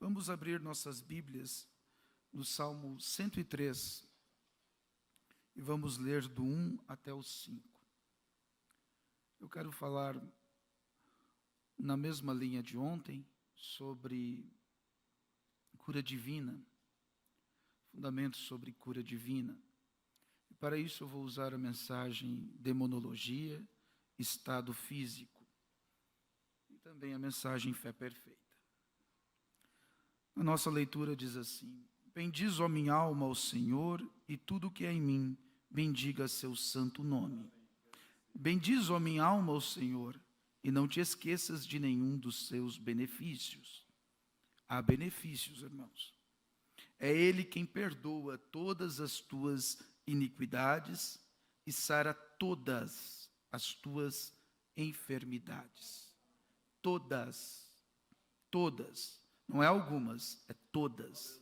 Vamos abrir nossas Bíblias no Salmo 103 e vamos ler do 1 até o 5. Eu quero falar na mesma linha de ontem sobre cura divina, fundamentos sobre cura divina. E para isso eu vou usar a mensagem Demonologia, Estado Físico, e também a mensagem Fé Perfeita. A nossa leitura diz assim: bendiz, ó minha alma, ao Senhor, e tudo que é em mim, bendiga seu santo nome. Bendiz, ó minha alma, ao Senhor, e não te esqueças de nenhum dos seus benefícios. Há benefícios, irmãos. É Ele quem perdoa todas as tuas iniquidades e sara todas as tuas enfermidades. Todas. Não é algumas, é todas.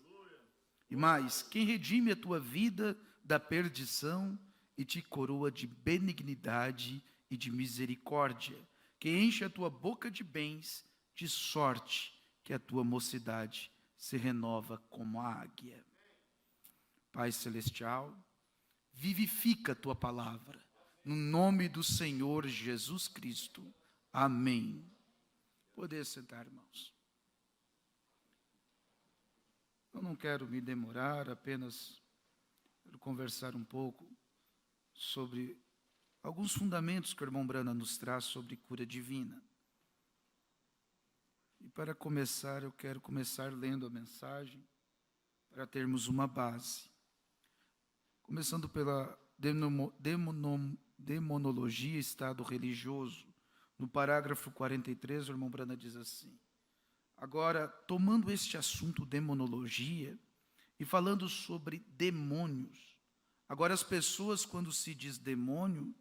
E mais, quem redime a tua vida da perdição e te coroa de benignidade e de misericórdia, quem enche a tua boca de bens, de sorte que a tua mocidade se renova como a águia. Pai Celestial, vivifica a tua palavra, no nome do Senhor Jesus Cristo. Amém. Poder sentar, irmãos. Eu não quero me demorar, apenas quero conversar um pouco sobre alguns fundamentos que o irmão Brana nos traz sobre cura divina. E para começar, eu quero começar lendo a mensagem, para termos uma base. Começando pela demonologia, estado religioso. No parágrafo 43, o irmão Brana diz assim: agora, tomando este assunto demonologia e falando sobre demônios, agora as pessoas, quando se diz demônio,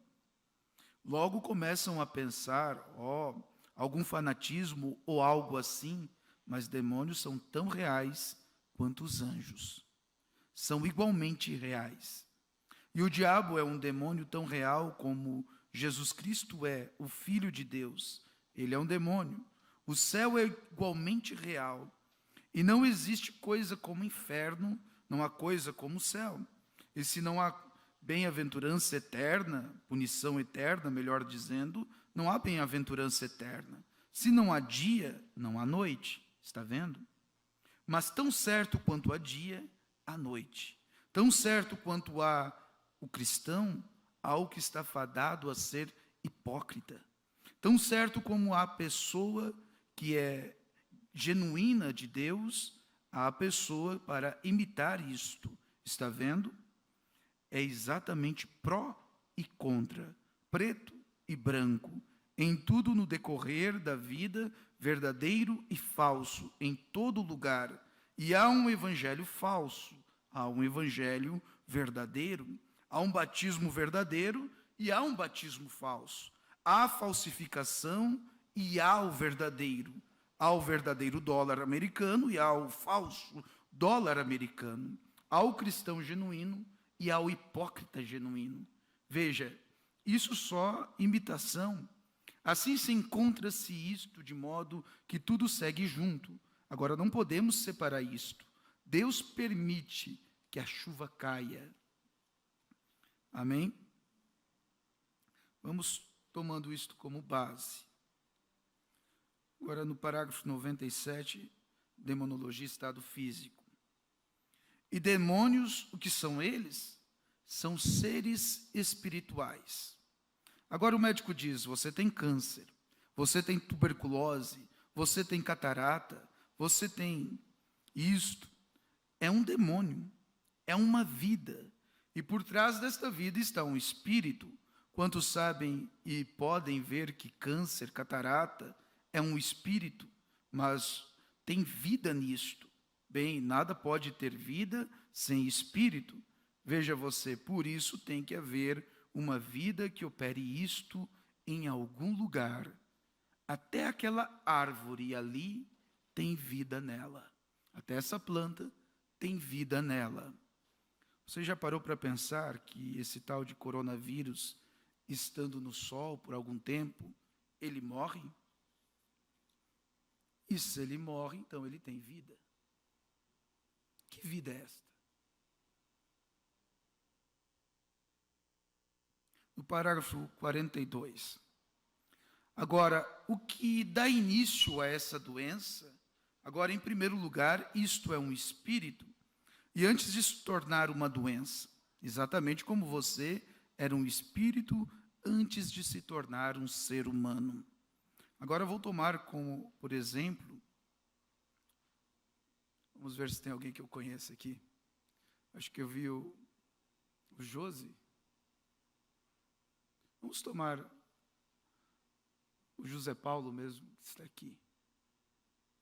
logo começam a pensar, algum fanatismo ou algo assim, mas demônios são tão reais quanto os anjos. São igualmente reais. E o diabo é um demônio tão real como Jesus Cristo é o Filho de Deus. Ele é um demônio. O céu é igualmente real. E não existe coisa como inferno, não há coisa como o céu. E se não há bem-aventurança eterna, punição eterna, melhor dizendo, não há bem-aventurança eterna. Se não há dia, não há noite. Está vendo? Mas tão certo quanto há dia, há noite. Tão certo quanto há o cristão, há o que está fadado a ser hipócrita. Tão certo como há a pessoa que é genuína de Deus, há a pessoa para imitar isto. Está vendo? É exatamente pró e contra, preto e branco, em tudo no decorrer da vida, verdadeiro e falso, em todo lugar. E há um evangelho falso, há um evangelho verdadeiro, há um batismo verdadeiro e há um batismo falso. Há falsificação e há o verdadeiro. Há o verdadeiro dólar americano e há o falso dólar americano. Há o cristão genuíno e há o hipócrita genuíno. Veja, isso só imitação. Assim se encontra-se isto de modo que tudo segue junto. Agora não podemos separar isto. Deus permite que a chuva caia. Amém? Vamos tomando isto como base. Agora no parágrafo 97, demonologia, estado físico. E demônios, o que são eles? São seres espirituais. Agora o médico diz: você tem câncer, você tem tuberculose, você tem catarata, você tem isto. É um demônio, é uma vida. E por trás desta vida está um espírito. Quantos sabem e podem ver que câncer, catarata, é um espírito, mas tem vida nisto. Bem, nada pode ter vida sem espírito. Veja você, por isso tem que haver uma vida que opere isto em algum lugar. Até aquela árvore ali tem vida nela. Até essa planta tem vida nela. Você já parou para pensar que esse tal de coronavírus, estando no sol por algum tempo, ele morre? E se ele morre, então ele tem vida. Que vida é esta? No parágrafo 42. Agora, o que dá início a essa doença? Agora, em primeiro lugar, isto é um espírito, e antes de se tornar uma doença, exatamente como você era um espírito antes de se tornar um ser humano. Agora, eu vou tomar como, por exemplo, vamos ver se tem alguém que eu conheço aqui. Acho que eu vi o Josi. Vamos tomar o José Paulo mesmo, que está aqui.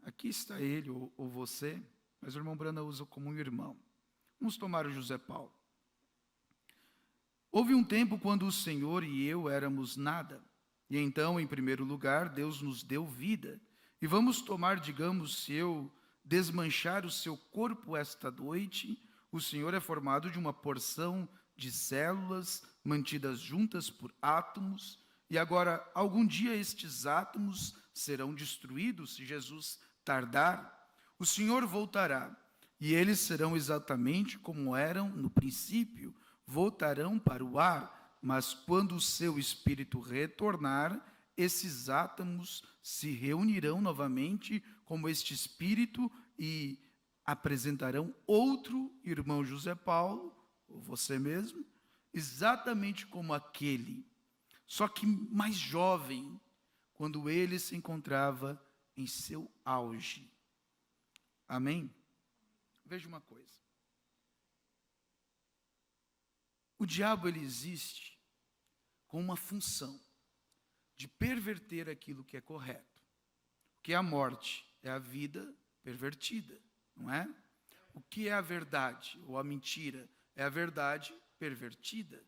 Aqui está ele ou você, mas o irmão Brana usa como um irmão. Vamos tomar o José Paulo. Houve um tempo quando o Senhor e eu éramos nada. E então, em primeiro lugar, Deus nos deu vida. E vamos tomar, digamos, se eu desmanchar o seu corpo esta noite, o Senhor é formado de uma porção de células mantidas juntas por átomos, e agora, algum dia estes átomos serão destruídos, se Jesus tardar. O Senhor voltará, e eles serão exatamente como eram no princípio, voltarão para o ar, mas quando o seu espírito retornar, esses átomos se reunirão novamente como este espírito e apresentarão outro irmão José Paulo, ou você mesmo, exatamente como aquele, só que mais jovem, quando ele se encontrava em seu auge. Amém? Veja uma coisa. O diabo, ele existe com uma função de perverter aquilo que é correto. O que é a morte? É a vida pervertida, não é? O que é a verdade ou a mentira? É a verdade pervertida.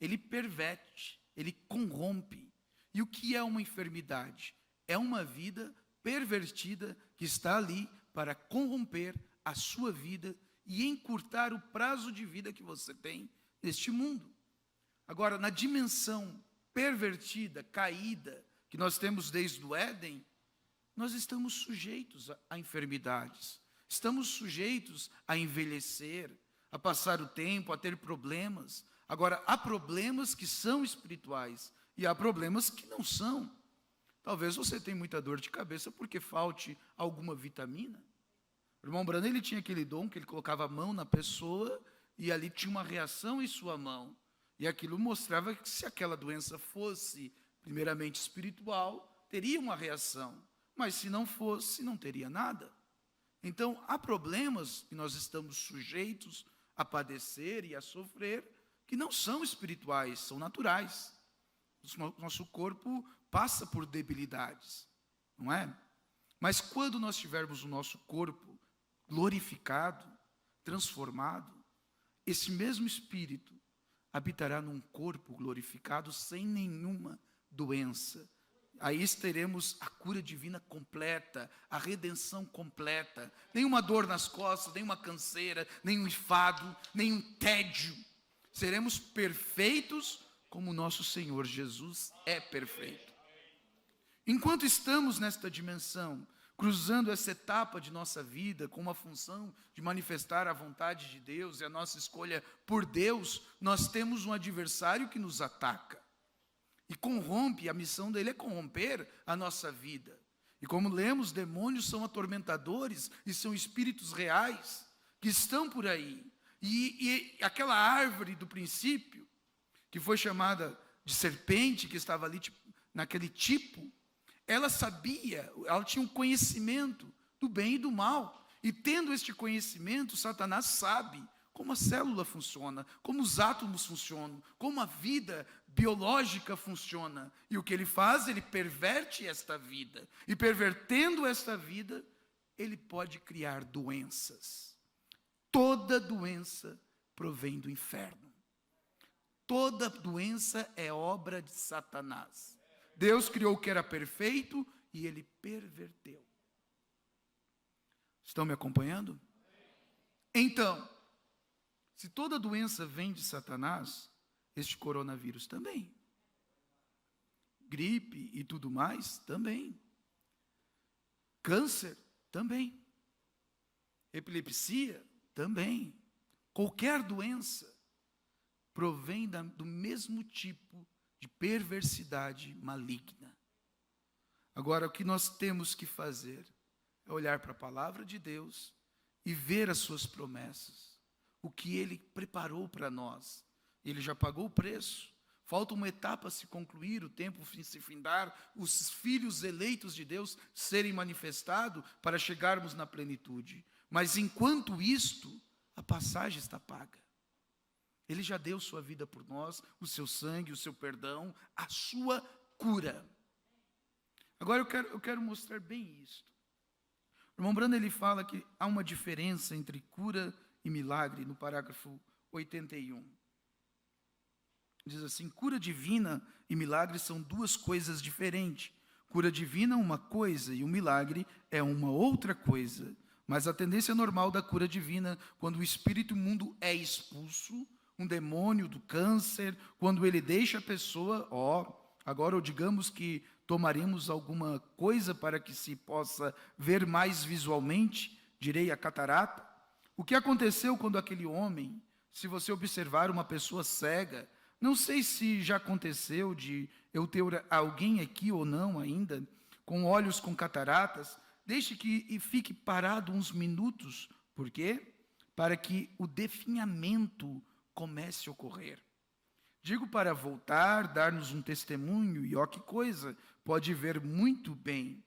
Ele perverte, ele corrompe. E o que é uma enfermidade? É uma vida pervertida que está ali para corromper a sua vida e encurtar o prazo de vida que você tem neste mundo. Agora, na dimensão pervertida, caída, que nós temos desde o Éden, nós estamos sujeitos a enfermidades, estamos sujeitos a envelhecer, a passar o tempo, a ter problemas. Agora, há problemas que são espirituais e há problemas que não são. Talvez você tenha muita dor de cabeça porque falte alguma vitamina. O irmão Brana, ele tinha aquele dom que ele colocava a mão na pessoa e ali tinha uma reação em sua mão. E aquilo mostrava que se aquela doença fosse primeiramente espiritual, teria uma reação. Mas se não fosse, não teria nada. Então, há problemas que nós estamos sujeitos a padecer e a sofrer, que não são espirituais, são naturais. Nosso corpo passa por debilidades, não é? Mas quando nós tivermos o nosso corpo glorificado, transformado, esse mesmo Espírito habitará num corpo glorificado sem nenhuma doença. Aí teremos a cura divina completa, a redenção completa. Nenhuma dor nas costas, nenhuma canseira, nenhum enfado, nenhum tédio. Seremos perfeitos como o nosso Senhor Jesus é perfeito. Enquanto estamos nesta dimensão, cruzando essa etapa de nossa vida com uma função de manifestar a vontade de Deus e a nossa escolha por Deus, nós temos um adversário que nos ataca e corrompe. A missão dele é corromper a nossa vida. E como lemos, demônios são atormentadores e são espíritos reais que estão por aí. E aquela árvore do princípio, que foi chamada de serpente, que estava ali naquele tipo, ela sabia, ela tinha um conhecimento do bem e do mal. E tendo este conhecimento, Satanás sabe como a célula funciona, como os átomos funcionam, como a vida biológica funciona. E o que ele faz? Ele perverte esta vida. E pervertendo esta vida, ele pode criar doenças. Toda doença provém do inferno. Toda doença é obra de Satanás. Deus criou o que era perfeito e ele perverteu. Estão me acompanhando? Então, se toda doença vem de Satanás, este coronavírus também. Gripe e tudo mais, também. Câncer, também. Epilepsia, Também. Qualquer doença provém do mesmo tipo de perversidade maligna. Agora, o que nós temos que fazer é olhar para a palavra de Deus e ver as suas promessas, o que Ele preparou para nós. Ele já pagou o preço. Falta uma etapa a se concluir, o tempo se findar, os filhos eleitos de Deus serem manifestados para chegarmos na plenitude. Mas enquanto isto, a passagem está paga. Ele já deu sua vida por nós, o seu sangue, o seu perdão, a sua cura. Agora eu quero mostrar bem isto. O irmão Brando, ele fala que há uma diferença entre cura e milagre, no parágrafo 81. Diz assim: cura divina e milagre são duas coisas diferentes. Cura divina é uma coisa e o milagre é uma outra coisa. Mas a tendência normal da cura divina, quando o espírito imundo é expulso, um demônio do câncer, quando ele deixa a pessoa, agora, ou digamos que tomaremos alguma coisa para que se possa ver mais visualmente, direi a catarata. O que aconteceu quando aquele homem, se você observar uma pessoa cega, não sei se já aconteceu de eu ter alguém aqui ou não ainda, com olhos com cataratas, deixe que e fique parado uns minutos. Por quê? Para que o definhamento comece a ocorrer. Digo para voltar, dar-nos um testemunho, e que coisa, pode ver muito bem.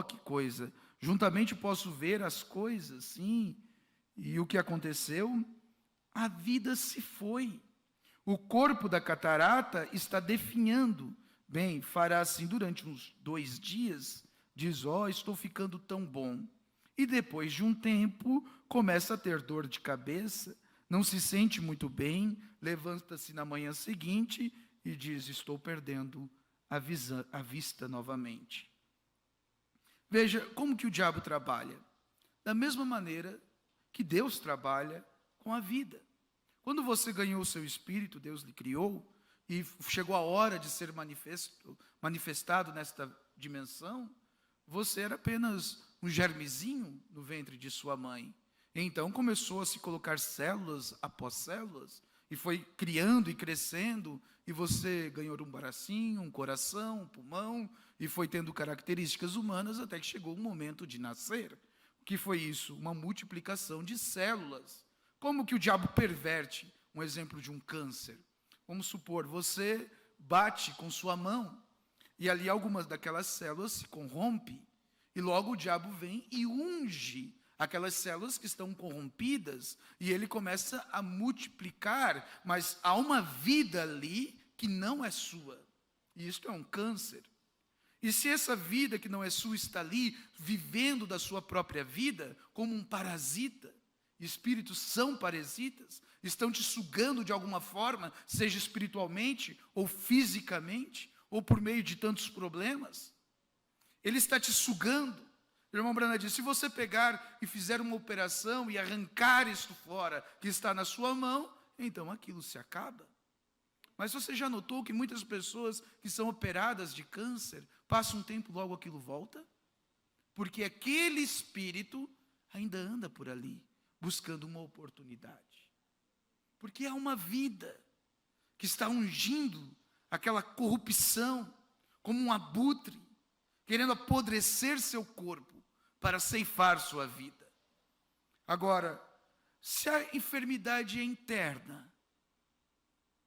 Que coisa, juntamente posso ver as coisas, sim. E o que aconteceu? A vida se foi. O corpo da catarata está definhando. Bem, fará assim durante uns 2 dias, diz, estou ficando tão bom. E depois de um tempo, começa a ter dor de cabeça, não se sente muito bem, levanta-se na manhã seguinte e diz, estou perdendo a vista novamente. Veja como que o diabo trabalha. Da mesma maneira que Deus trabalha com a vida. Quando você ganhou o seu espírito, Deus lhe criou, e chegou a hora de ser manifestado nesta dimensão, você era apenas um germezinho no ventre de sua mãe. Então começou a se colocar células após células, e foi criando e crescendo, e você ganhou um bracinho, um coração, um pulmão, e foi tendo características humanas até que chegou o momento de nascer. O que foi isso? Uma multiplicação de células. Como que o diabo perverte um exemplo de um câncer? Vamos supor, você bate com sua mão, e ali algumas daquelas células se corrompem, e logo o diabo vem e unge aquelas células que estão corrompidas, e ele começa a multiplicar, mas há uma vida ali que não é sua. E isto é um câncer. E se essa vida que não é sua está ali, vivendo da sua própria vida, como um parasita, espíritos são parasitas, estão te sugando de alguma forma, seja espiritualmente, ou fisicamente, ou por meio de tantos problemas, ele está te sugando. O irmão Brana diz, se você pegar e fizer uma operação e arrancar isto fora, que está na sua mão, então aquilo se acaba. Mas você já notou que muitas pessoas que são operadas de câncer, passam um tempo, logo aquilo volta? Porque aquele espírito ainda anda por ali, buscando uma oportunidade. Porque há uma vida que está ungindo aquela corrupção, como um abutre, querendo apodrecer seu corpo para ceifar sua vida. Agora, se a enfermidade é interna,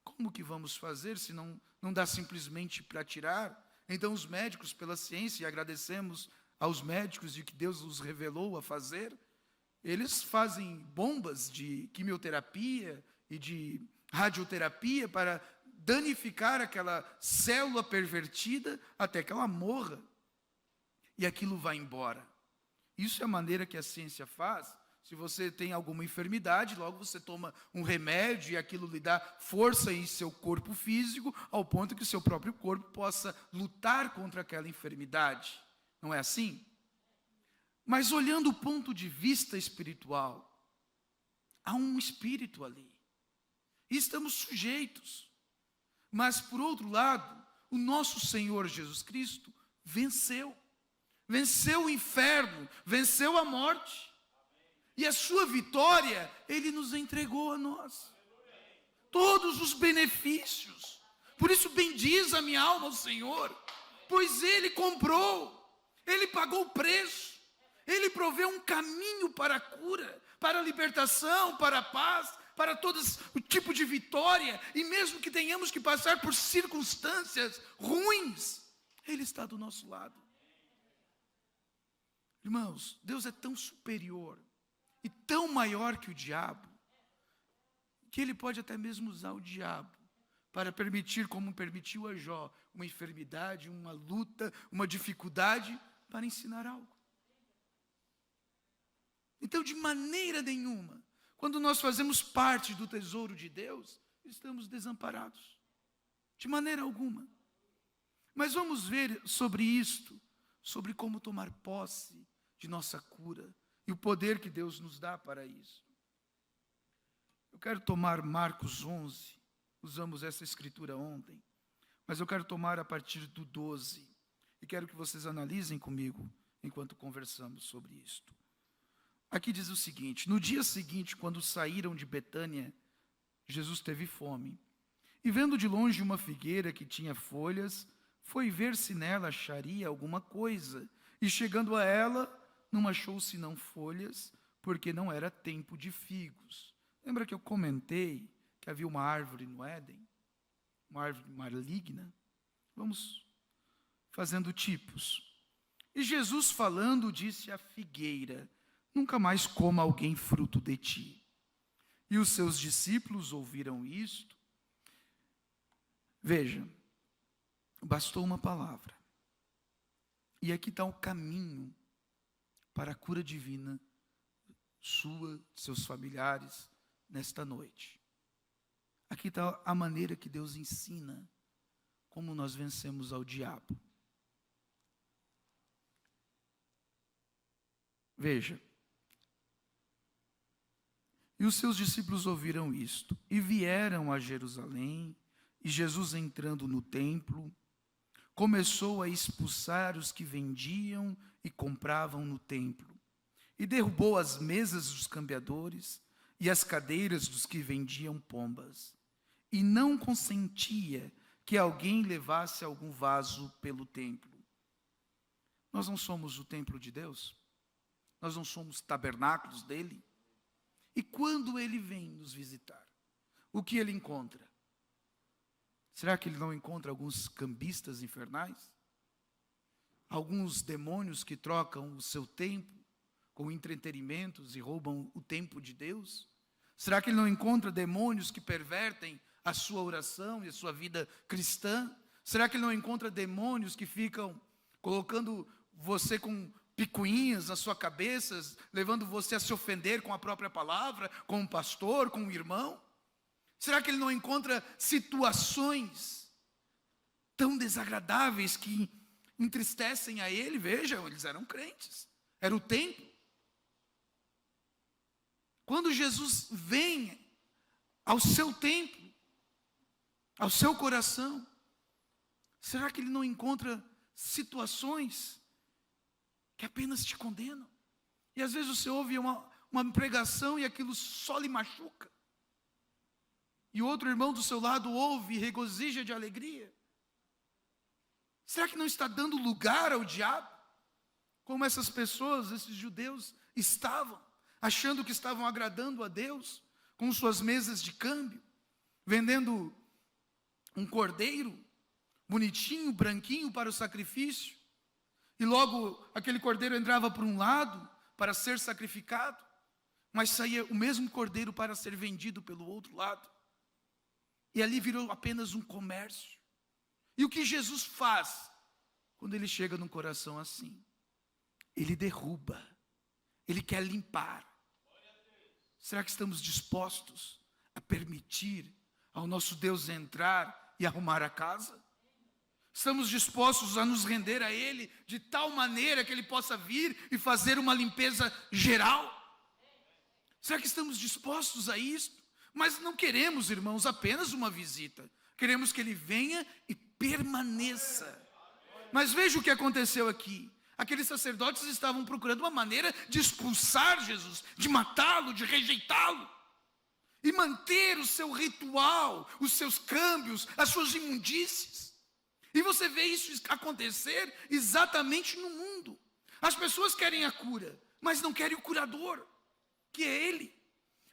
como que vamos fazer se não dá simplesmente para tirar? Então os médicos, pela ciência, e agradecemos aos médicos de que Deus os revelou a fazer, eles fazem bombas de quimioterapia e de radioterapia para danificar aquela célula pervertida até que ela morra. E aquilo vai embora. Isso é a maneira que a ciência faz. Se você tem alguma enfermidade, logo você toma um remédio e aquilo lhe dá força em seu corpo físico, ao ponto que o seu próprio corpo possa lutar contra aquela enfermidade. Não é assim? Mas olhando o ponto de vista espiritual, há um espírito ali. E estamos sujeitos. Mas, por outro lado, o nosso Senhor Jesus Cristo venceu. Venceu o inferno, venceu a morte. e a sua vitória, Ele nos entregou a nós. Todos os benefícios. Por isso bendiz a minha alma ao Senhor, pois Ele comprou, Ele pagou o preço, Ele proveu um caminho para a cura, para a libertação, para a paz, para todo o tipo de vitória, e mesmo que tenhamos que passar por circunstâncias ruins, Ele está do nosso lado. Irmãos, Deus é tão superior e tão maior que o diabo, que Ele pode até mesmo usar o diabo para permitir, como permitiu a Jó, uma enfermidade, uma luta, uma dificuldade, para ensinar algo. Então, de maneira nenhuma, quando nós fazemos parte do tesouro de Deus, estamos desamparados. De maneira alguma. Mas vamos ver sobre isto, sobre como tomar posse de nossa cura e o poder que Deus nos dá para isso. Eu quero tomar Marcos 11, usamos essa escritura ontem, mas eu quero tomar a partir do 12, e quero que vocês analisem comigo enquanto conversamos sobre isto. Aqui diz o seguinte: no dia seguinte, quando saíram de Betânia, Jesus teve fome. E vendo de longe uma figueira que tinha folhas, foi ver se nela acharia alguma coisa. E chegando a ela, não achou senão folhas, porque não era tempo de figos. Lembra que eu comentei que havia uma árvore no Éden? Uma árvore maligna? Vamos fazendo tipos. E Jesus falando, disse à figueira: nunca mais coma alguém fruto de ti. E os seus discípulos ouviram isto. Veja, bastou uma palavra. E aqui está o caminho para a cura divina sua, de seus familiares, nesta noite. Aqui está a maneira que Deus ensina como nós vencemos ao diabo. Veja. E os seus discípulos ouviram isto, e vieram a Jerusalém, e Jesus, entrando no templo, começou a expulsar os que vendiam e compravam no templo, e derrubou as mesas dos cambiadores e as cadeiras dos que vendiam pombas, e não consentia que alguém levasse algum vaso pelo templo. Nós não somos o templo de Deus? Nós não somos tabernáculos dele? E quando ele vem nos visitar, o que ele encontra? Será que ele não encontra alguns cambistas infernais? Alguns demônios que trocam o seu tempo com entretenimentos e roubam o tempo de Deus? Será que ele não encontra demônios que pervertem a sua oração e a sua vida cristã? Será que ele não encontra demônios que ficam colocando você com picuinhas na sua cabeça, levando você a se ofender com a própria palavra, com um pastor, com um irmão? Será que ele não encontra situações tão desagradáveis que entristecem a ele? Vejam, eles eram crentes, era o tempo. Quando Jesus vem ao seu templo, ao seu coração, será que ele não encontra situações que apenas te condenam? E às vezes você ouve uma pregação e aquilo só lhe machuca. E o outro irmão do seu lado ouve e regozija de alegria. Será que não está dando lugar ao diabo? Como essas pessoas, esses judeus, estavam, achando que estavam agradando a Deus, com suas mesas de câmbio, vendendo um cordeiro, bonitinho, branquinho para o sacrifício. E logo aquele cordeiro entrava por um lado para ser sacrificado, mas saía o mesmo cordeiro para ser vendido pelo outro lado. E ali virou apenas um comércio. E o que Jesus faz quando ele chega num coração assim? Ele derruba, ele quer limpar. Será que estamos dispostos a permitir ao nosso Deus entrar e arrumar a casa? Estamos dispostos a nos render a Ele de tal maneira que Ele possa vir e fazer uma limpeza geral? Será que estamos dispostos a isso? Mas não queremos, irmãos, apenas uma visita. Queremos que Ele venha e permaneça. Mas veja o que aconteceu aqui. Aqueles sacerdotes estavam procurando uma maneira de expulsar Jesus, de matá-lo, de rejeitá-lo. E manter o seu ritual, os seus câmbios, as suas imundícies. E você vê isso acontecer exatamente no mundo. As pessoas querem a cura, mas não querem o curador, que é Ele.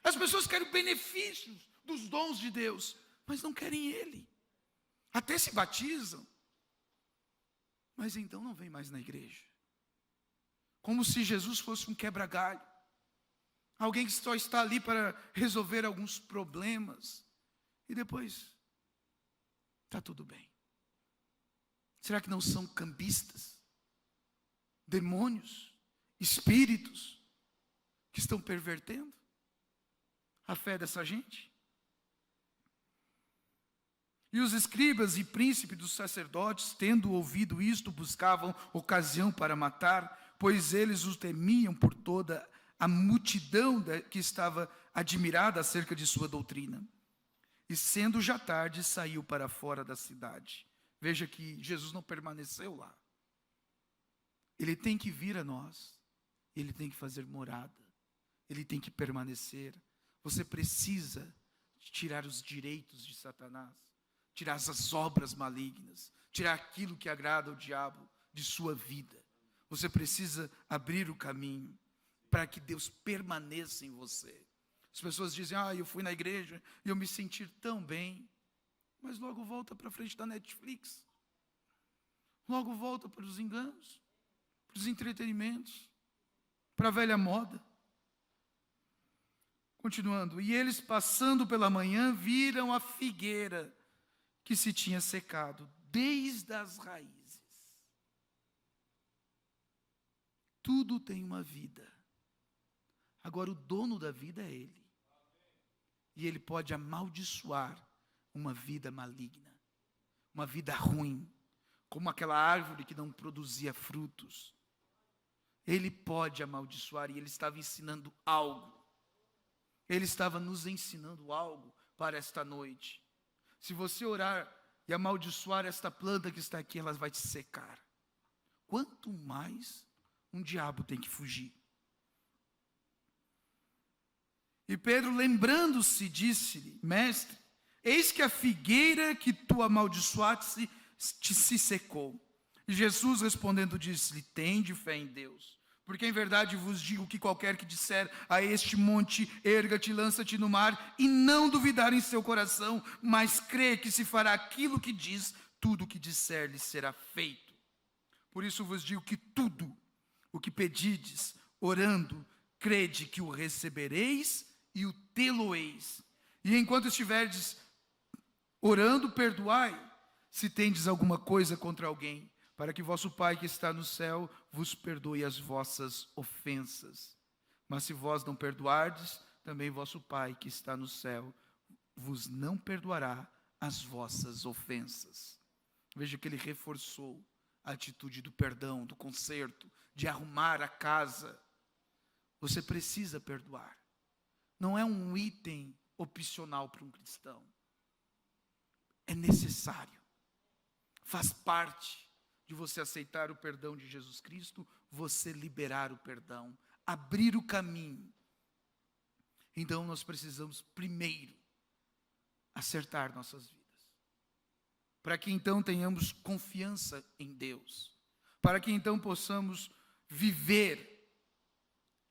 As pessoas querem benefícios dos dons de Deus, mas não querem Ele. Até se batizam, mas então não vem mais na igreja. Como se Jesus fosse um quebra-galho. Alguém que só está ali para resolver alguns problemas. E depois, está tudo bem. Será que não são cambistas? Demônios? Espíritos? Que estão pervertendo a fé dessa gente? E os escribas e príncipes dos sacerdotes, tendo ouvido isto, buscavam ocasião para matar, pois eles os temiam por toda a multidão que estava admirada acerca de sua doutrina. E sendo já tarde, saiu para fora da cidade. Veja que Jesus não permaneceu lá. Ele tem que vir a nós. Ele tem que fazer morada. Ele tem que permanecer. Você precisa tirar os direitos de Satanás. Tirar as obras malignas. Tirar aquilo que agrada ao diabo de sua vida. Você precisa abrir o caminho para que Deus permaneça em você. As pessoas dizem, eu fui na igreja e eu me senti tão bem. Mas logo volta para frente da Netflix. Logo volta para os enganos, para os entretenimentos, para a velha moda. Continuando, e eles passando pela manhã viram a figueira que se tinha secado desde as raízes. Tudo tem uma vida. Agora o dono da vida é Ele. E Ele pode amaldiçoar uma vida maligna, uma vida ruim, como aquela árvore que não produzia frutos. Ele pode amaldiçoar, e Ele estava ensinando algo. Ele estava nos ensinando algo para esta noite. Se você orar e amaldiçoar esta planta que está aqui, ela vai te secar. Quanto mais um diabo tem que fugir. E Pedro, lembrando-se, disse-lhe, mestre, eis que a figueira que tu amaldiçoaste se secou. E Jesus respondendo disse-lhe, tende fé em Deus. Porque em verdade vos digo que qualquer que disser a este monte, erga-te, lança-te no mar, e não duvidar em seu coração, mas crê que se fará aquilo que diz, tudo o que disser lhe será feito. Por isso vos digo que tudo o que pedides, orando, crede que o recebereis e o tê-lo-eis. E enquanto estiverdes orando, perdoai, se tendes alguma coisa contra alguém, para que vosso Pai que está no céu vos perdoe as vossas ofensas. Mas se vós não perdoardes, também vosso Pai que está no céu vos não perdoará as vossas ofensas. Veja que ele reforçou a atitude do perdão, do conserto, de arrumar a casa. Você precisa perdoar. Não é um item opcional para um cristão. É necessário. Faz parte de você aceitar o perdão de Jesus Cristo, você liberar o perdão, abrir o caminho. Então nós precisamos primeiro acertar nossas vidas. Para que então tenhamos confiança em Deus. Para que então possamos viver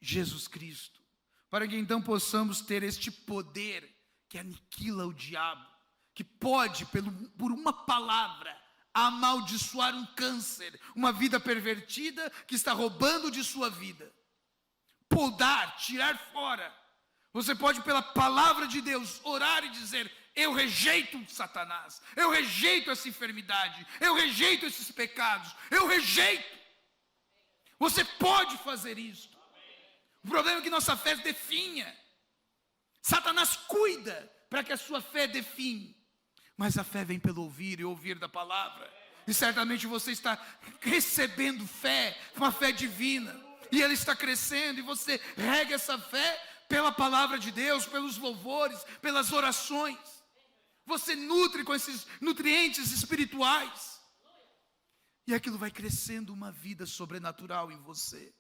Jesus Cristo. Para que então possamos ter este poder que aniquila o diabo, que pode, por uma palavra, amaldiçoar um câncer, uma vida pervertida que está roubando de sua vida. Podar, tirar fora. Você pode, pela palavra de Deus, orar e dizer, eu rejeito Satanás, eu rejeito essa enfermidade, eu rejeito esses pecados, eu rejeito. Você pode fazer isso. O problema é que nossa fé definha. Satanás cuida para que a sua fé define. Mas a fé vem pelo ouvir e ouvir da palavra. E certamente você está recebendo fé, uma fé divina. E ela está crescendo e você rega essa fé pela palavra de Deus, pelos louvores, pelas orações. Você nutre com esses nutrientes espirituais. E aquilo vai crescendo uma vida sobrenatural em você.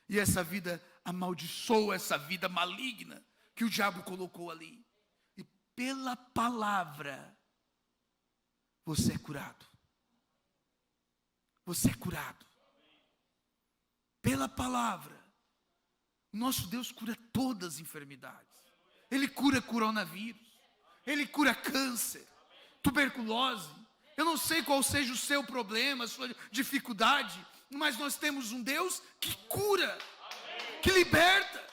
E essa vida amaldiçoa essa vida maligna que o diabo colocou ali. E pela palavra, você é curado. Você é curado. Pela palavra. Nosso Deus cura todas as enfermidades. Ele cura coronavírus. Ele cura câncer, tuberculose. Eu não sei qual seja o seu problema, a sua dificuldade, mas nós temos um Deus que cura, que liberta,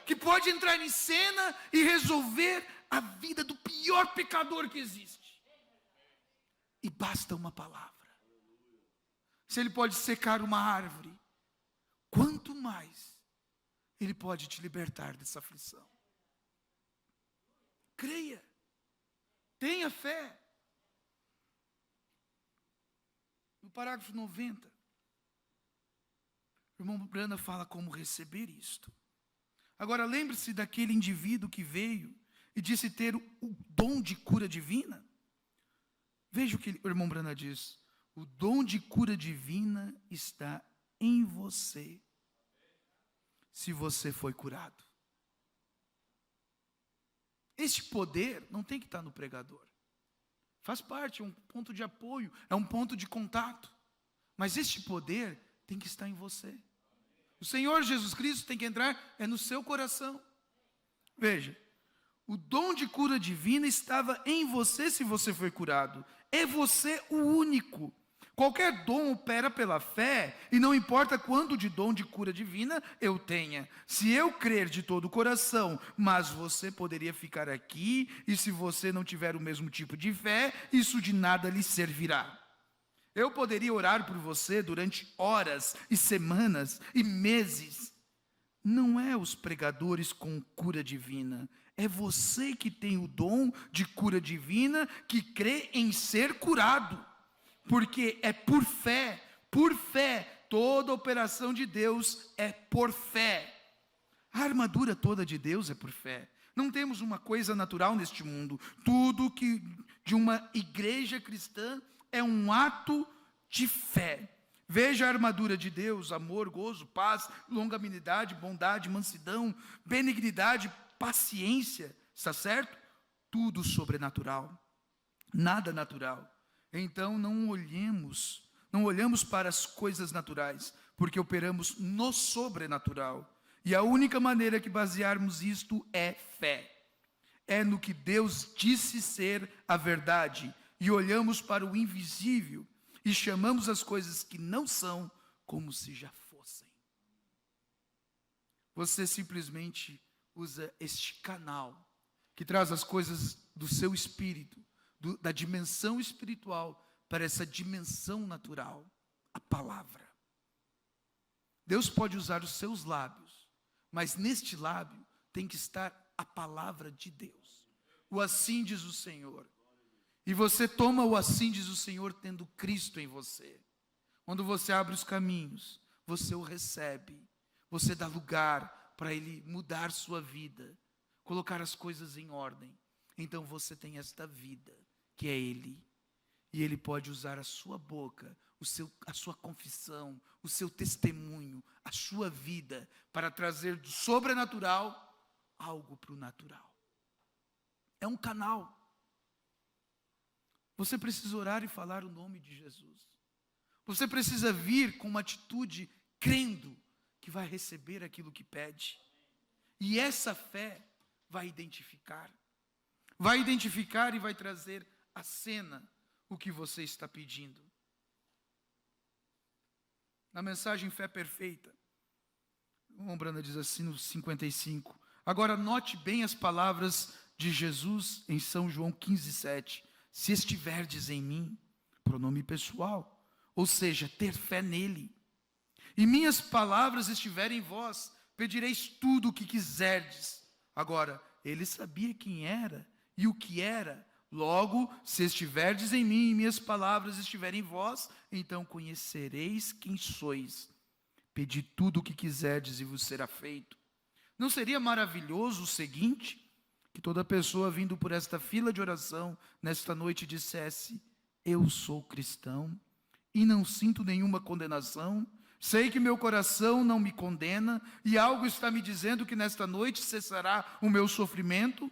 que pode entrar em cena e resolver a vida do pior pecador que existe. E basta uma palavra. Se ele pode secar uma árvore, quanto mais ele pode te libertar dessa aflição. Creia. Tenha fé. No parágrafo 90, o irmão Branham fala como receber isto. Agora lembre-se daquele indivíduo que veio e disse ter o dom de cura divina. Veja o que o irmão Branham diz. O dom de cura divina está em você, se você foi curado. Este poder não tem que estar no pregador. Faz parte, é um ponto de apoio, é um ponto de contato. Mas este poder tem que estar em você. O Senhor Jesus Cristo tem que entrar no seu coração. Veja, o dom de cura divina estava em você se você foi curado. É você o único. Qualquer dom opera pela fé, e não importa quanto de dom de cura divina eu tenha. Se eu crer de todo o coração, mas você poderia ficar aqui, e se você não tiver o mesmo tipo de fé, isso de nada lhe servirá. Eu poderia orar por você durante horas, e semanas, e meses. Não é os pregadores com cura divina, é você que tem o dom de cura divina, que crê em ser curado. Porque é por fé, toda operação de Deus é por fé. A armadura toda de Deus é por fé. Não temos uma coisa natural neste mundo. Tudo que de uma igreja cristã é um ato de fé. Veja a armadura de Deus: amor, gozo, paz, longanimidade, bondade, mansidão, benignidade, paciência. Está certo? Tudo sobrenatural. Nada natural. Então não olhamos para as coisas naturais, porque operamos no sobrenatural. E a única maneira que basearmos isto é fé. É no que Deus disse ser a verdade. E olhamos para o invisível e chamamos as coisas que não são como se já fossem. Você simplesmente usa este canal que traz as coisas do seu espírito, da dimensão espiritual para essa dimensão natural, a palavra. Deus pode usar os seus lábios, mas neste lábio tem que estar a palavra de Deus. O assim diz o Senhor. E você toma o assim diz o Senhor tendo Cristo em você. Quando você abre os caminhos, você o recebe. Você dá lugar para Ele mudar sua vida, colocar as coisas em ordem. Então você tem esta vida, que é Ele. E Ele pode usar a sua boca, a sua confissão, o seu testemunho, a sua vida, para trazer do sobrenatural algo para o natural. É um canal. Você precisa orar e falar o nome de Jesus. Você precisa vir com uma atitude crendo que vai receber aquilo que pede. E essa fé vai identificar. Vai identificar e vai trazer à cena o que você está pedindo. Na mensagem Fé Perfeita, o irmão Branham diz assim no 55. Agora note bem as palavras de Jesus em São João 15:7. Se estiverdes em mim, pronome pessoal, ou seja, ter fé nele, e minhas palavras estiverem em vós, pedireis tudo o que quiserdes. Agora, ele sabia quem era e o que era. Logo, se estiverdes em mim e minhas palavras estiverem em vós, então conhecereis quem sois. Pedi tudo o que quiserdes e vos será feito. Não seria maravilhoso o seguinte? Que toda pessoa vindo por esta fila de oração, nesta noite dissesse: eu sou cristão, e não sinto nenhuma condenação. Sei que meu coração não me condena, e algo está me dizendo que nesta noite cessará o meu sofrimento.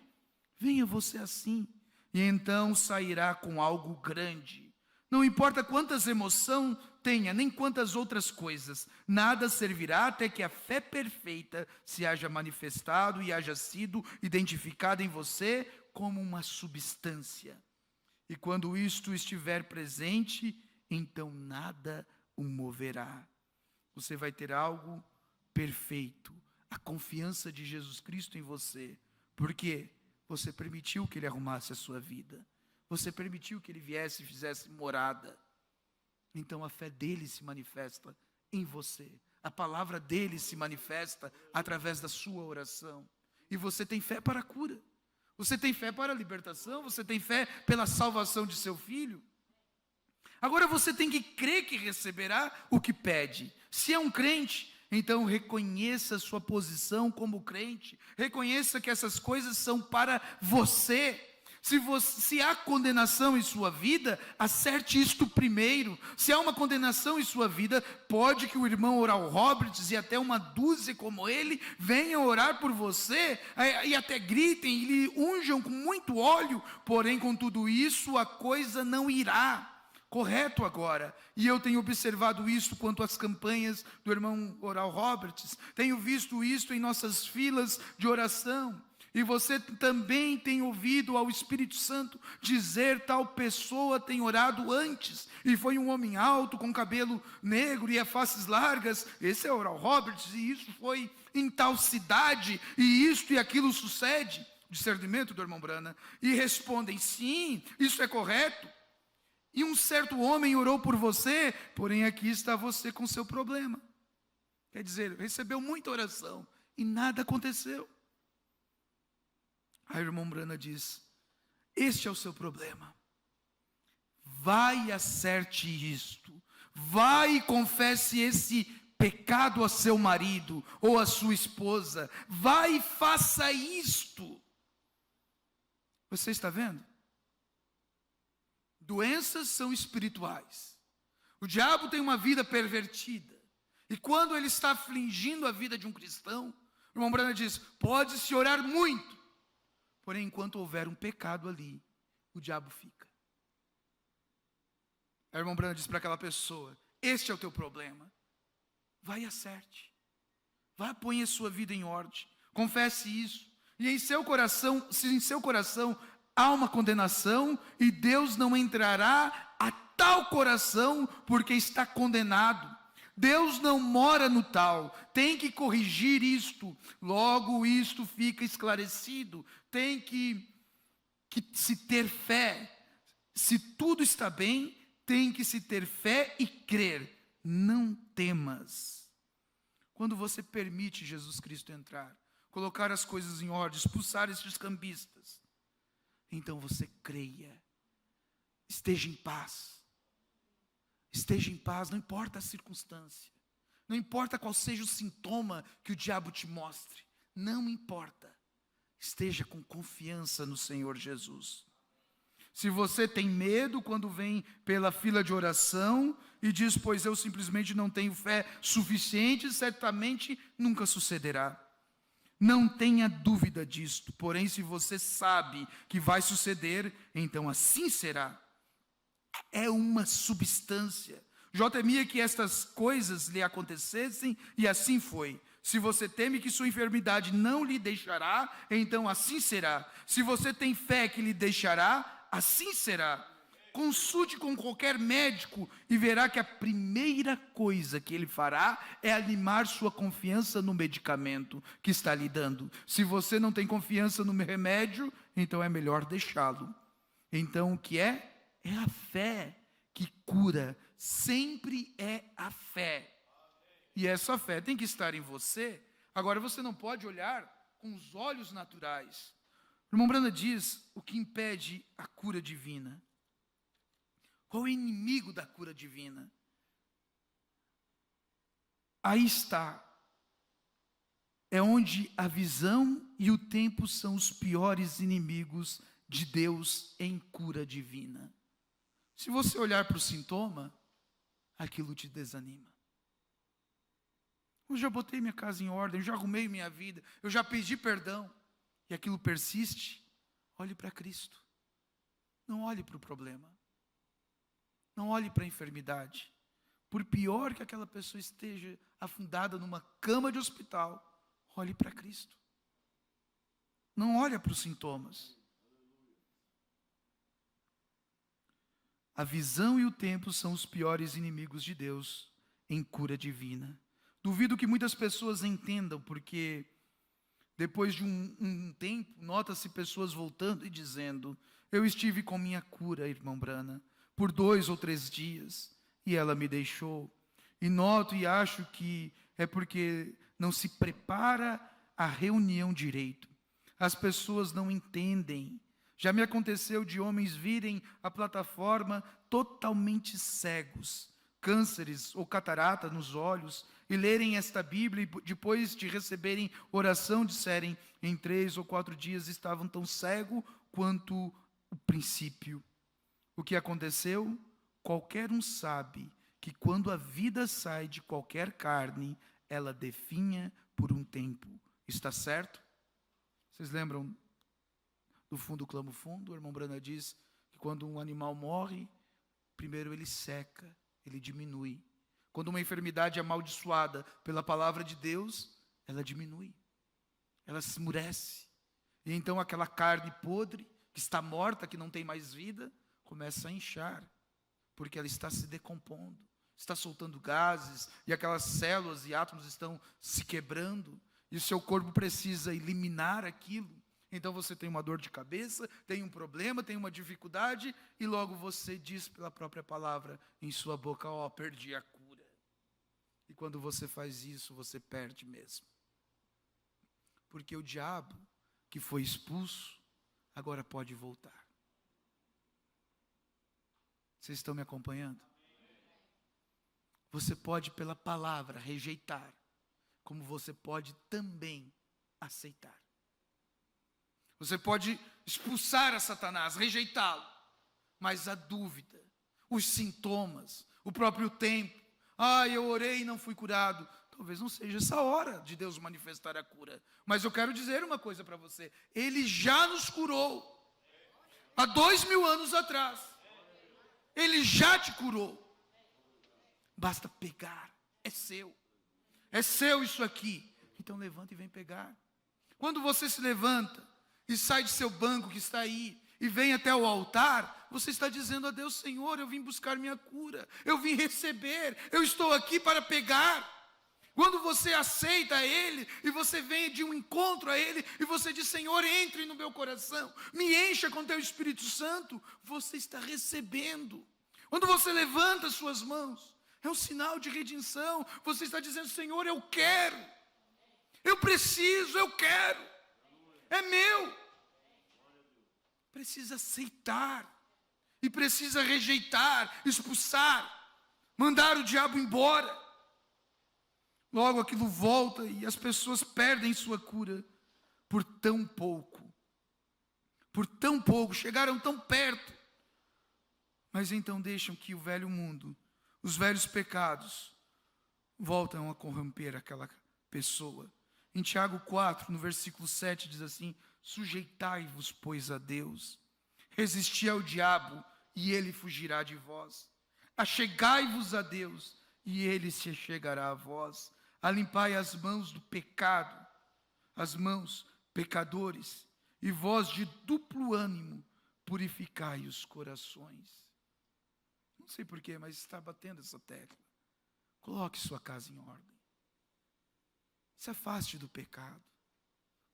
Venha você assim, e então sairá com algo grande. Não importa quantas emoções tenha, nem quantas outras coisas, nada servirá até que a fé perfeita se haja manifestado e haja sido identificada em você como uma substância. E quando isto estiver presente, então nada o moverá. Você vai ter algo perfeito, a confiança de Jesus Cristo em você. Por quê? Você permitiu que Ele arrumasse a sua vida. Você permitiu que Ele viesse e fizesse morada. Então a fé dele se manifesta em você. A palavra dele se manifesta através da sua oração. E você tem fé para a cura. Você tem fé para a libertação. Você tem fé pela salvação de seu filho. Agora você tem que crer que receberá o que pede. Se é um crente, então reconheça a sua posição como crente. Reconheça que essas coisas são para você. Se há condenação em sua vida, acerte isto primeiro. Se há uma condenação em sua vida, pode que o irmão Oral Roberts e até uma dúzia como ele venham orar por você e até gritem e lhe unjam com muito óleo. Porém, com tudo isso, a coisa não irá. Correto agora, e eu tenho observado isso quanto às campanhas do irmão Oral Roberts, tenho visto isso em nossas filas de oração, e você também tem ouvido ao Espírito Santo dizer: tal pessoa tem orado antes, e foi um homem alto, com cabelo negro e as faces largas, esse é Oral Roberts, e isso foi em tal cidade, e isto e aquilo sucede, discernimento do irmão Brana, e respondem: sim, isso é correto. E um certo homem orou por você, porém aqui está você com seu problema. Quer dizer, recebeu muita oração e nada aconteceu. Aí o irmão Brana diz: este é o seu problema. Vai e acerte isto. Vai e confesse esse pecado a seu marido ou a sua esposa. Vai e faça isto. Você está vendo? Doenças são espirituais. O diabo tem uma vida pervertida. E quando ele está afligindo a vida de um cristão, o irmão Brana diz: pode-se orar muito. Porém, enquanto houver um pecado ali, o diabo fica. Aí o irmão Brana diz para aquela pessoa: este é o teu problema. Vai e acerte. Vá, ponha a sua vida em ordem. Confesse isso. E em seu coração, se em seu coração há uma condenação, e Deus não entrará a tal coração, porque está condenado. Deus não mora no tal, tem que corrigir isto, logo isto fica esclarecido, tem que se ter fé. Se tudo está bem, tem que se ter fé e crer. Não temas. Quando você permite Jesus Cristo entrar, colocar as coisas em ordem, expulsar esses cambistas, então você creia, esteja em paz, não importa a circunstância, não importa qual seja o sintoma que o diabo te mostre, não importa, esteja com confiança no Senhor Jesus. Se você tem medo quando vem pela fila de oração e diz: pois eu simplesmente não tenho fé suficiente, certamente nunca sucederá. Não tenha dúvida disto, porém se você sabe que vai suceder, então assim será. É uma substância. Jó temia que estas coisas lhe acontecessem, e assim foi. Se você teme que sua enfermidade não lhe deixará, então assim será. Se você tem fé que lhe deixará, assim será. Consulte com qualquer médico e verá que a primeira coisa que ele fará é animar sua confiança no medicamento que está lhe dando. Se você não tem confiança no remédio, então é melhor deixá-lo. Então o que é? É a fé que cura. Sempre é a fé. E essa fé tem que estar em você. Agora você não pode olhar com os olhos naturais. O irmão Brana diz: o que impede a cura divina? Qual é o inimigo da cura divina? Aí está. É onde a visão e o tempo são os piores inimigos de Deus em cura divina. Se você olhar para o sintoma, aquilo te desanima. Eu já botei minha casa em ordem, eu já arrumei minha vida, eu já pedi perdão, e aquilo persiste. Olhe para Cristo. Não olhe para o problema. Não olhe para a enfermidade. Por pior que aquela pessoa esteja afundada numa cama de hospital, olhe para Cristo. Não olhe para os sintomas. A visão e o tempo são os piores inimigos de Deus em cura divina. Duvido que muitas pessoas entendam, porque depois de um tempo, nota-se pessoas voltando e dizendo: eu estive com minha cura, irmão Brana, por 2 ou 3 dias, e ela me deixou. E noto e acho que é porque não se prepara a reunião direito. As pessoas não entendem. Já me aconteceu de homens virem à plataforma totalmente cegos, cânceres ou catarata nos olhos, e lerem esta Bíblia e depois de receberem oração, disserem, em 3 ou 4 dias estavam tão cegos quanto o princípio. O que aconteceu? Qualquer um sabe que quando a vida sai de qualquer carne, ela definha por um tempo. Está certo? Vocês lembram do fundo clamo fundo? O irmão Brana diz que quando um animal morre, primeiro ele seca, ele diminui. Quando uma enfermidade é amaldiçoada pela palavra de Deus, ela diminui, ela se esmurece. E então aquela carne podre, que está morta, que não tem mais vida, começa a inchar, porque ela está se decompondo, está soltando gases, e aquelas células e átomos estão se quebrando, e o seu corpo precisa eliminar aquilo. Então você tem uma dor de cabeça, tem um problema, tem uma dificuldade, e logo você diz pela própria palavra em sua boca: ó, perdi a cura. E quando você faz isso, você perde mesmo. Porque o diabo, que foi expulso, agora pode voltar. Vocês estão me acompanhando? Você pode, pela palavra, rejeitar, como você pode também aceitar. Você pode expulsar a Satanás, rejeitá-lo, mas a dúvida, os sintomas, o próprio tempo, eu orei e não fui curado, talvez não seja essa hora de Deus manifestar a cura. Mas eu quero dizer uma coisa para você: Ele já nos curou, há 2000 anos atrás, Ele já te curou, basta pegar, é seu isso aqui, então levanta e vem pegar. Quando você se levanta e sai de seu banco que está aí, e vem até o altar, você está dizendo a Deus: Senhor, eu vim buscar minha cura, eu vim receber, eu estou aqui para pegar. Quando você aceita Ele, e você vem de um encontro a Ele, e você diz: Senhor, entre no meu coração, me encha com teu Espírito Santo, você está recebendo. Quando você levanta as suas mãos, é um sinal de redenção, você está dizendo: Senhor, eu quero, eu preciso, eu quero, é meu. Precisa aceitar, e precisa rejeitar, expulsar, mandar o diabo embora. Logo aquilo volta e as pessoas perdem sua cura por tão pouco, chegaram tão perto, mas então deixam que o velho mundo, os velhos pecados, voltam a corromper aquela pessoa. Em Tiago 4, no versículo 7, diz assim: sujeitai-vos, pois, a Deus, resisti ao diabo, e ele fugirá de vós. Achegai-vos a Deus, e ele se achegará a vós. Alimpai as mãos do pecado, as mãos pecadores, e vós de duplo ânimo, purificai os corações. Não sei porquê, mas está batendo essa tecla. Coloque sua casa em ordem. Se afaste do pecado.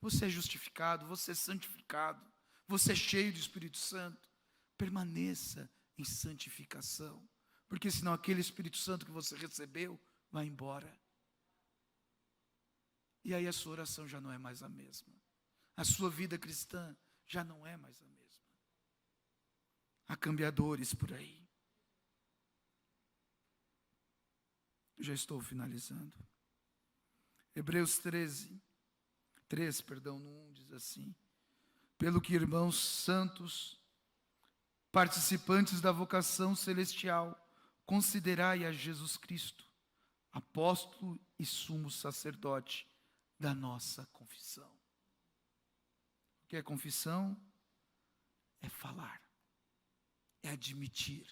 Você é justificado, você é santificado, você é cheio do Espírito Santo. Permaneça em santificação, porque senão aquele Espírito Santo que você recebeu vai embora. E aí a sua oração já não é mais a mesma. A sua vida cristã já não é mais a mesma. Há cambiadores por aí. Eu já estou finalizando. Hebreus 3, no 1, diz assim: pelo que, irmãos santos, participantes da vocação celestial, considerai a Jesus Cristo, apóstolo e sumo sacerdote da nossa confissão. O que é confissão? É falar, é admitir.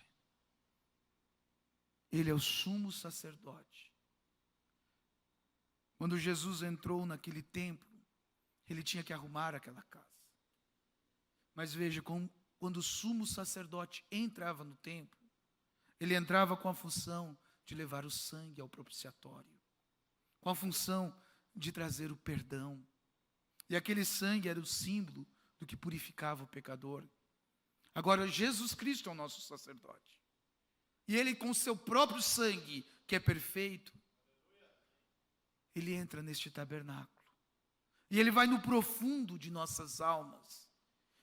Ele é o sumo sacerdote. Quando Jesus entrou naquele templo, ele tinha que arrumar aquela casa. Mas veja, quando o sumo sacerdote entrava no templo, ele entrava com a função de levar o sangue ao propiciatório, com a função de trazer o perdão. E aquele sangue era o símbolo do que purificava o pecador. Agora, Jesus Cristo é o nosso sacerdote. E ele, com seu próprio sangue, que é perfeito, ele entra neste tabernáculo. E ele vai no profundo de nossas almas.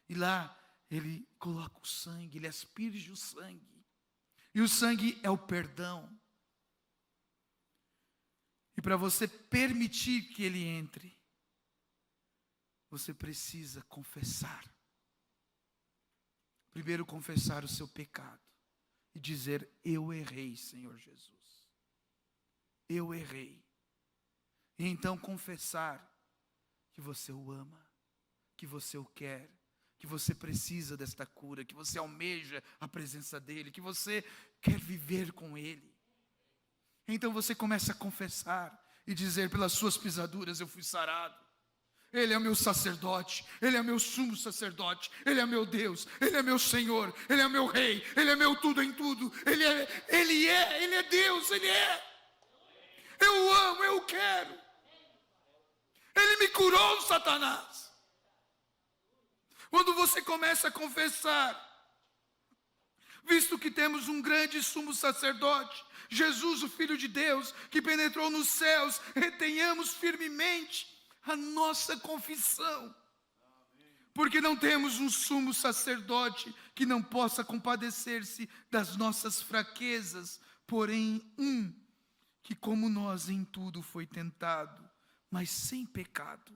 E lá, ele coloca o sangue, ele asperge o sangue. E o sangue é o perdão. E para você permitir que ele entre, você precisa confessar. Primeiro, confessar o seu pecado. E dizer, eu errei, Senhor Jesus. Eu errei. E então confessar que você o ama, que você o quer, que você precisa desta cura, que você almeja a presença dele, que você quer viver com ele. Então você começa a confessar e dizer, pelas suas pisaduras eu fui sarado. Ele é o meu sacerdote, ele é meu sumo sacerdote, ele é meu Deus, ele é meu Senhor, ele é meu rei, ele é meu tudo em tudo, ele é Deus, ele é. Eu o amo, eu o quero. Ele me curou, Satanás. Quando você começa a confessar, visto que temos um grande sumo sacerdote, Jesus, o Filho de Deus, que penetrou nos céus, retenhamos firmemente a nossa confissão. Porque não temos um sumo sacerdote que não possa compadecer-se das nossas fraquezas, porém que como nós em tudo foi tentado, mas sem pecado.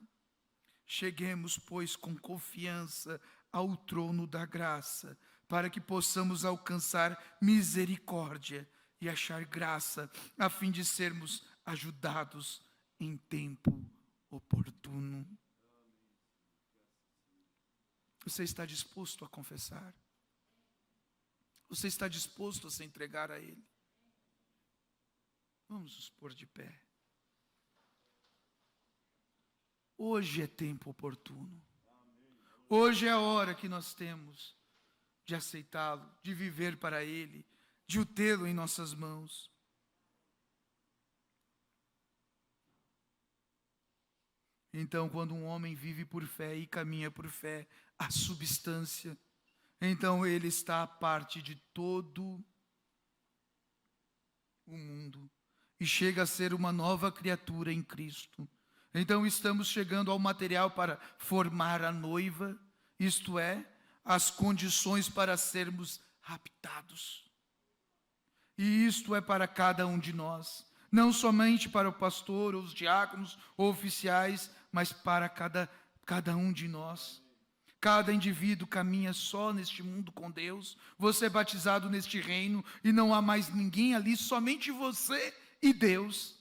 Cheguemos, pois, com confiança ao trono da graça, para que possamos alcançar misericórdia e achar graça, a fim de sermos ajudados em tempo oportuno. Você está disposto a confessar? Você está disposto a se entregar a Ele? Vamos nos pôr de pé. Hoje é tempo oportuno. Hoje é a hora que nós temos de aceitá-lo, de viver para Ele, de o tê-lo em nossas mãos. Então, quando um homem vive por fé e caminha por fé, a substância, então ele está à parte de todo o mundo e chega a ser uma nova criatura em Cristo. Então estamos chegando ao material para formar a noiva, isto é, as condições para sermos raptados. E isto é para cada um de nós, não somente para o pastor, ou os diáconos, ou oficiais, mas para cada um de nós. Cada indivíduo caminha só neste mundo com Deus. Você é batizado neste reino e não há mais ninguém ali, somente você e Deus.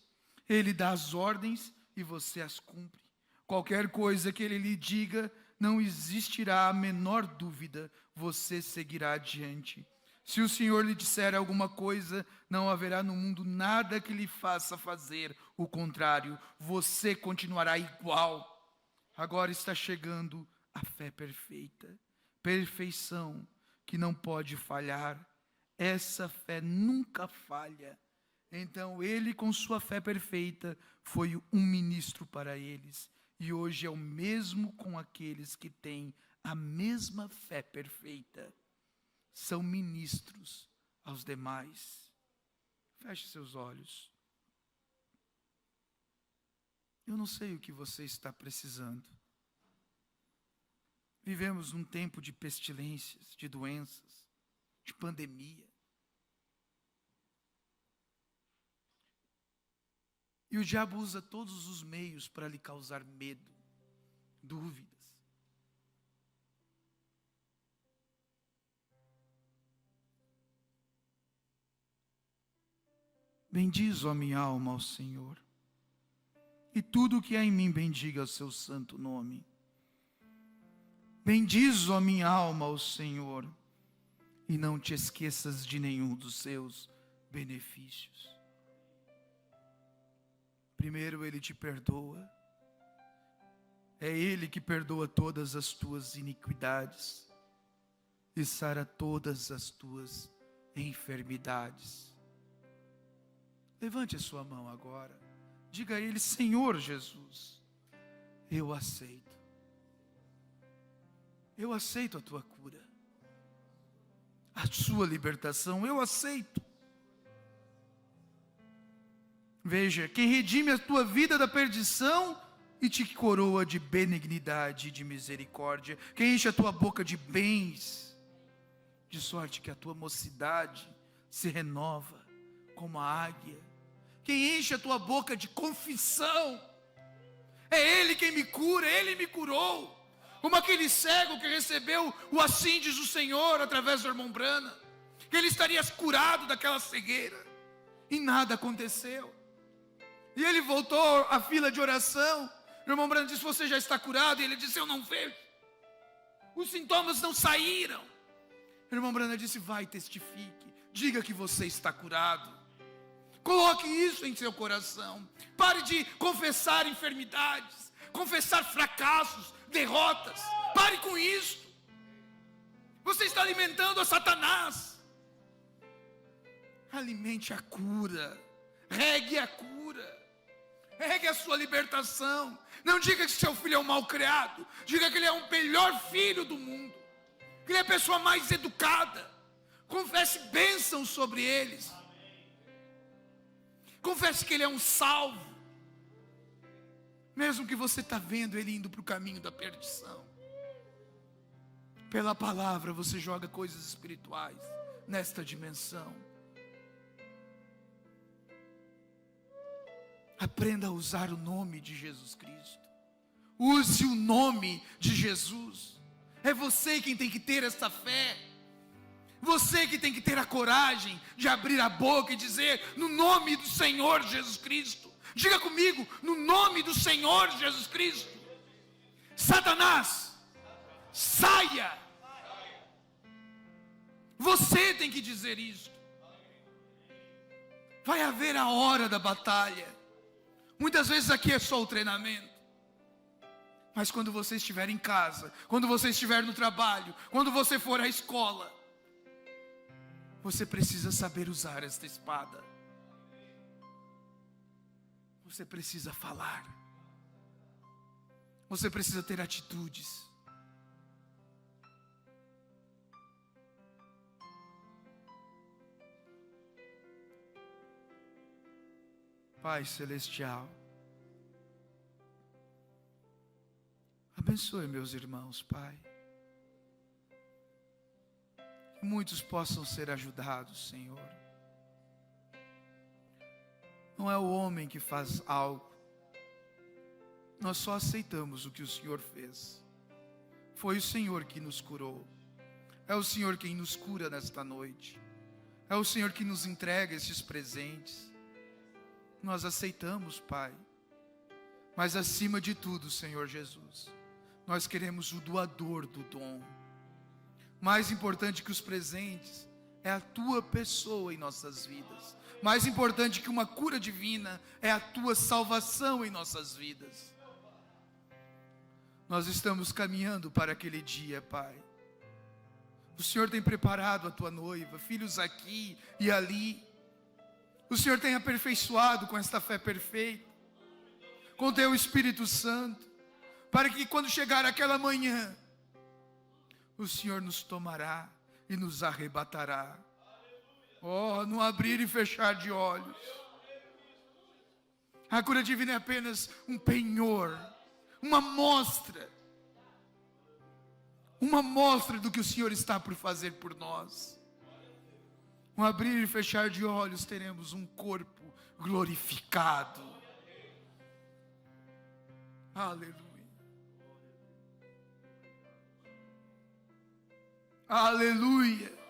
Ele dá as ordens e você as cumpre. Qualquer coisa que ele lhe diga, não existirá a menor dúvida, você seguirá adiante. Se o Senhor lhe disser alguma coisa, não haverá no mundo nada que lhe faça fazer o contrário. Você continuará igual. Agora está chegando a fé perfeita. Perfeição que não pode falhar. Essa fé nunca falha. Então ele, com sua fé perfeita, foi um ministro para eles. E hoje é o mesmo com aqueles que têm a mesma fé perfeita. São ministros aos demais. Feche seus olhos. Eu não sei o que você está precisando. Vivemos num tempo de pestilências, de doenças, de pandemia. E o diabo usa todos os meios para lhe causar medo, dúvidas. Bendiz, ó minha alma, ao Senhor, e tudo o que há em mim bendiga o seu santo nome. Bendiz, ó minha alma, ao Senhor, e não te esqueças de nenhum dos seus benefícios. Primeiro, Ele te perdoa. É Ele que perdoa todas as tuas iniquidades e sara todas as tuas enfermidades. Levante a sua mão agora. Diga a Ele: Senhor Jesus, eu aceito. Eu aceito a tua cura, a sua libertação, eu aceito. Veja, quem redime a tua vida da perdição e te coroa de benignidade e de misericórdia, quem enche a tua boca de bens, de sorte que a tua mocidade se renova como a águia, quem enche a tua boca de confissão, é Ele quem me cura, Ele me curou, como aquele cego que recebeu o assim diz o Senhor através do irmão Brana, que ele estaria curado daquela cegueira, e nada aconteceu, e ele voltou à fila de oração. O irmão Brana disse: você já está curado? E ele disse: eu não vejo, os sintomas não saíram. O irmão Brana disse: vai, testifique, diga que você está curado, coloque isso em seu coração, pare de confessar enfermidades, confessar fracassos, derrotas, pare com isso, você está alimentando a Satanás. Alimente a cura, regue a cura, regue a sua libertação. Não diga que seu filho é um mal criado, diga que ele é o melhor filho do mundo, que ele é a pessoa mais educada. Confesse bênçãos sobre eles, confesse que ele é um salvo, mesmo que você está vendo ele indo para o caminho da perdição. Pela palavra você joga coisas espirituais nesta dimensão. Aprenda a usar o nome de Jesus Cristo. Use o nome de Jesus. É você quem tem que ter essa fé. Você que tem que ter a coragem de abrir a boca e dizer: no nome do Senhor Jesus Cristo. Diga comigo: no nome do Senhor Jesus Cristo. Satanás, saia. Você tem que dizer isso. Vai haver a hora da batalha. Muitas vezes aqui é só o treinamento, mas quando você estiver em casa, quando você estiver no trabalho, quando você for à escola, você precisa saber usar esta espada. Você precisa falar. Você precisa ter atitudes. Pai Celestial, abençoe meus irmãos, Pai. Que muitos possam ser ajudados, Senhor. Não é o homem que faz algo. Nós só aceitamos o que o Senhor fez. Foi o Senhor que nos curou. É o Senhor quem nos cura nesta noite. É o Senhor que nos entrega esses presentes. Nós aceitamos, Pai. Mas acima de tudo, Senhor Jesus, nós queremos o doador do dom. Mais importante que os presentes é a tua pessoa em nossas vidas. Mais importante que uma cura divina é a tua salvação em nossas vidas. Nós estamos caminhando para aquele dia, Pai. O Senhor tem preparado a tua noiva, filhos aqui e ali. O Senhor tem aperfeiçoado com esta fé perfeita, com teu Espírito Santo, para que quando chegar aquela manhã, o Senhor nos tomará e nos arrebatará. Oh, no abrir e fechar de olhos. A cura divina é apenas um penhor, uma mostra do que o Senhor está por fazer por nós. No abrir e fechar de olhos, teremos um corpo glorificado. Aleluia. Aleluia.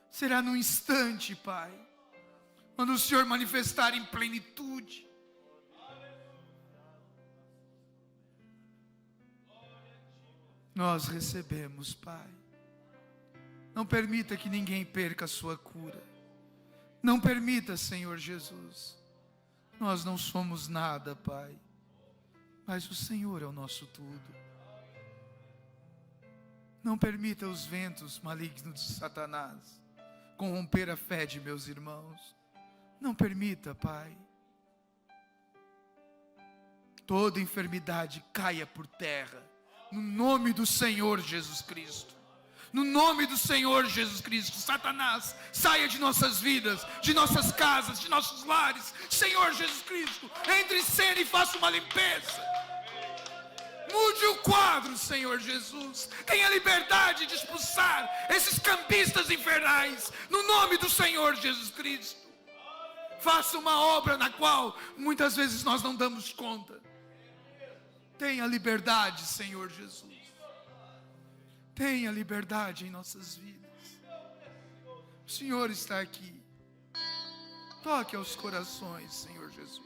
Será num instante, Pai. Quando o Senhor manifestar em plenitude. Nós recebemos, Pai. Não permita que ninguém perca a sua cura. Não permita, Senhor Jesus. Nós não somos nada, Pai. Mas o Senhor é o nosso tudo. Não permita os ventos malignos de Satanás corromper a fé de meus irmãos. Não permita, Pai. Toda enfermidade caia por terra, no nome do Senhor Jesus Cristo. No nome do Senhor Jesus Cristo. Satanás, saia de nossas vidas, de nossas casas, de nossos lares. Senhor Jesus Cristo, entre em cena e faça uma limpeza. Mude o quadro, Senhor Jesus. Tenha liberdade de expulsar esses cambistas infernais, no nome do Senhor Jesus Cristo. Faça uma obra na qual muitas vezes nós não damos conta. Tenha liberdade, Senhor Jesus. Tenha liberdade em nossas vidas. O Senhor está aqui. Toque aos corações, Senhor Jesus.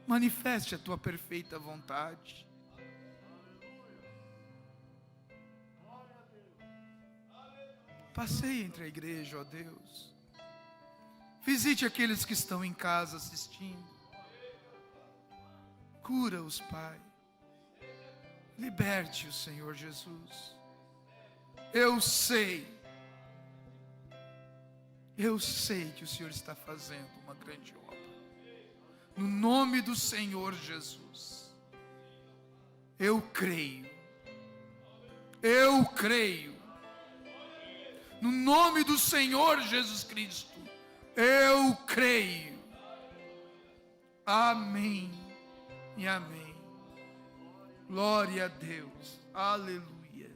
Manifeste a tua perfeita vontade. Passeie entre a igreja, ó Deus. Visite aqueles que estão em casa assistindo. Cura-os, Pai. Liberte-os, Senhor Jesus. Eu sei que o Senhor está fazendo uma grande obra. No nome do Senhor Jesus. Eu creio. No nome do Senhor Jesus Cristo. Eu creio. Amém e amém. Glória a Deus. Aleluia.